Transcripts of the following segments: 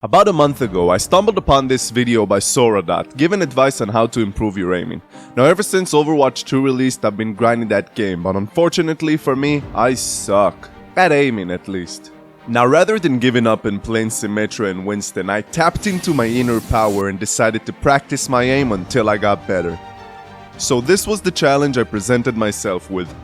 About a month ago, I stumbled upon this video by Soradot, giving advice on how to improve your aiming. Now ever since Overwatch 2 released, I've been grinding that game, but unfortunately for me, I suck. At aiming at least. Now rather than giving up and playing Symmetra and Winston, I tapped into my inner power and decided to practice my aim until I got better. So this was the challenge I presented myself with.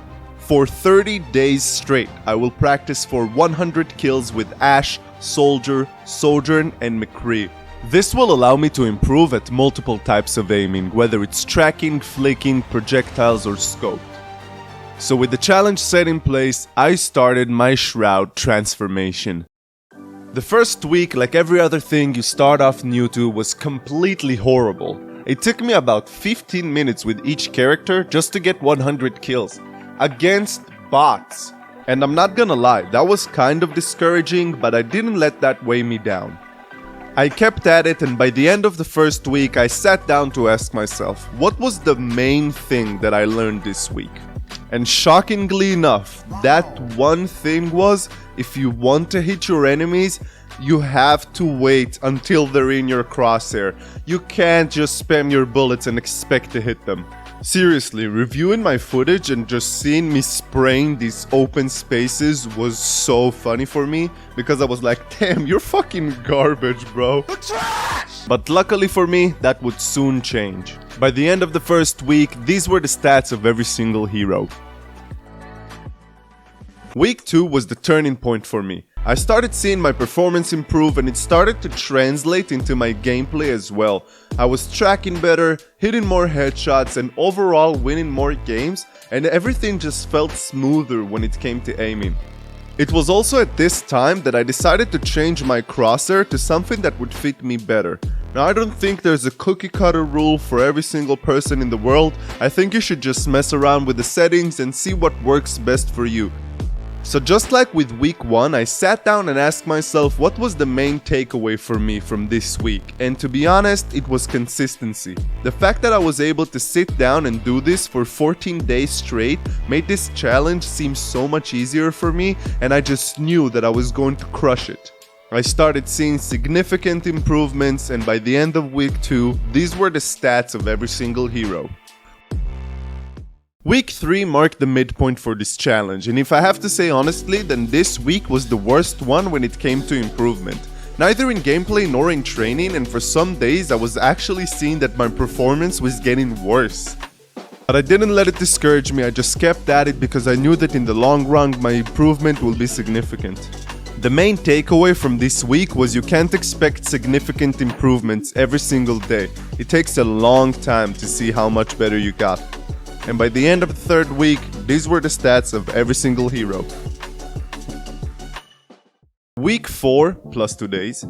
For 30 days straight, I will practice for 100 kills with Ashe, Soldier, Sojourn, and McCree. This will allow me to improve at multiple types of aiming, whether it's tracking, flicking, projectiles, or scoped. So with the challenge set in place, I started my Shroud transformation. The first week, like every other thing you start off new to, was completely horrible. It took me about 15 minutes with each character just to get 100 kills. Against bots. And I'm not gonna lie, that was kind of discouraging, but I didn't let that weigh me down. I kept at it, and by the end of the first week, I sat down to ask myself, what was the main thing that I learned this week? And shockingly enough, that one thing was, if you want to hit your enemies, you have to wait until they're in your crosshair. You can't just spam your bullets and expect to hit them. Seriously, reviewing my footage and just seeing me spraying these open spaces was so funny for me, because I was like, damn, you're fucking garbage, bro. The trash! But luckily for me, that would soon change. By the end of the first week, these were the stats of every single hero. Week 2 was the turning point for me. I started seeing my performance improve, and it started to translate into my gameplay as well. I was tracking better, hitting more headshots, and overall winning more games, and everything just felt smoother when it came to aiming. It was also at this time that I decided to change my crosshair to something that would fit me better. Now I don't think there's a cookie cutter rule for every single person in the world. I think you should just mess around with the settings and see what works best for you. So just like with week 1, I sat down and asked myself what was the main takeaway for me from this week, and to be honest, it was consistency. The fact that I was able to sit down and do this for 14 days straight made this challenge seem so much easier for me, and I just knew that I was going to crush it. I started seeing significant improvements, and by the end of week 2, these were the stats of every single hero. Week 3 marked the midpoint for this challenge, and if I have to say honestly, then this week was the worst one when it came to improvement. Neither in gameplay nor in training, and for some days I was actually seeing that my performance was getting worse. But I didn't let it discourage me, I just kept at it because I knew that in the long run my improvement will be significant. The main takeaway from this week was you can't expect significant improvements every single day. It takes a long time to see how much better you got. And by the end of the third week, these were the stats of every single hero. Week 4, plus 2 days,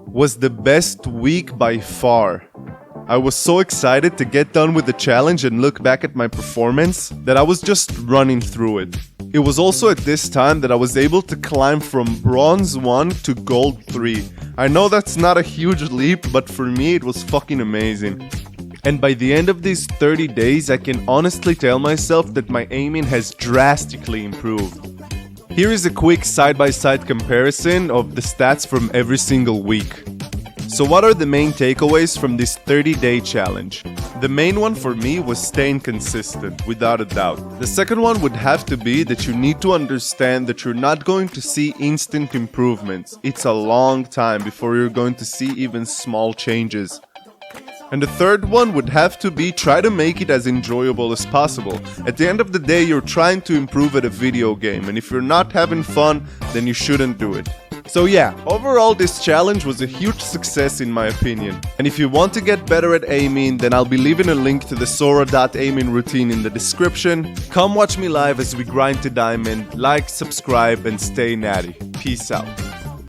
was the best week by far. I was so excited to get done with the challenge and look back at my performance that I was just running through it. It was also at this time that I was able to climb from Bronze 1 to Gold 3. I know that's not a huge leap, but for me it was fucking amazing. And by the end of these 30 days, I can honestly tell myself that my aiming has drastically improved. Here is a quick side-by-side comparison of the stats from every single week. So what are the main takeaways from this 30-day challenge? The main one for me was staying consistent, without a doubt. The second one would have to be that you need to understand that you're not going to see instant improvements. It's a long time before you're going to see even small changes. And the third one would have to be try to make it as enjoyable as possible. At the end of the day, you're trying to improve at a video game, and if you're not having fun, then you shouldn't do it. So yeah, overall this challenge was a huge success in my opinion. And if you want to get better at aiming, then I'll be leaving a link to the Soradot aiming routine in the description. Come watch me live as we grind to diamond, like, subscribe, and stay natty. Peace out.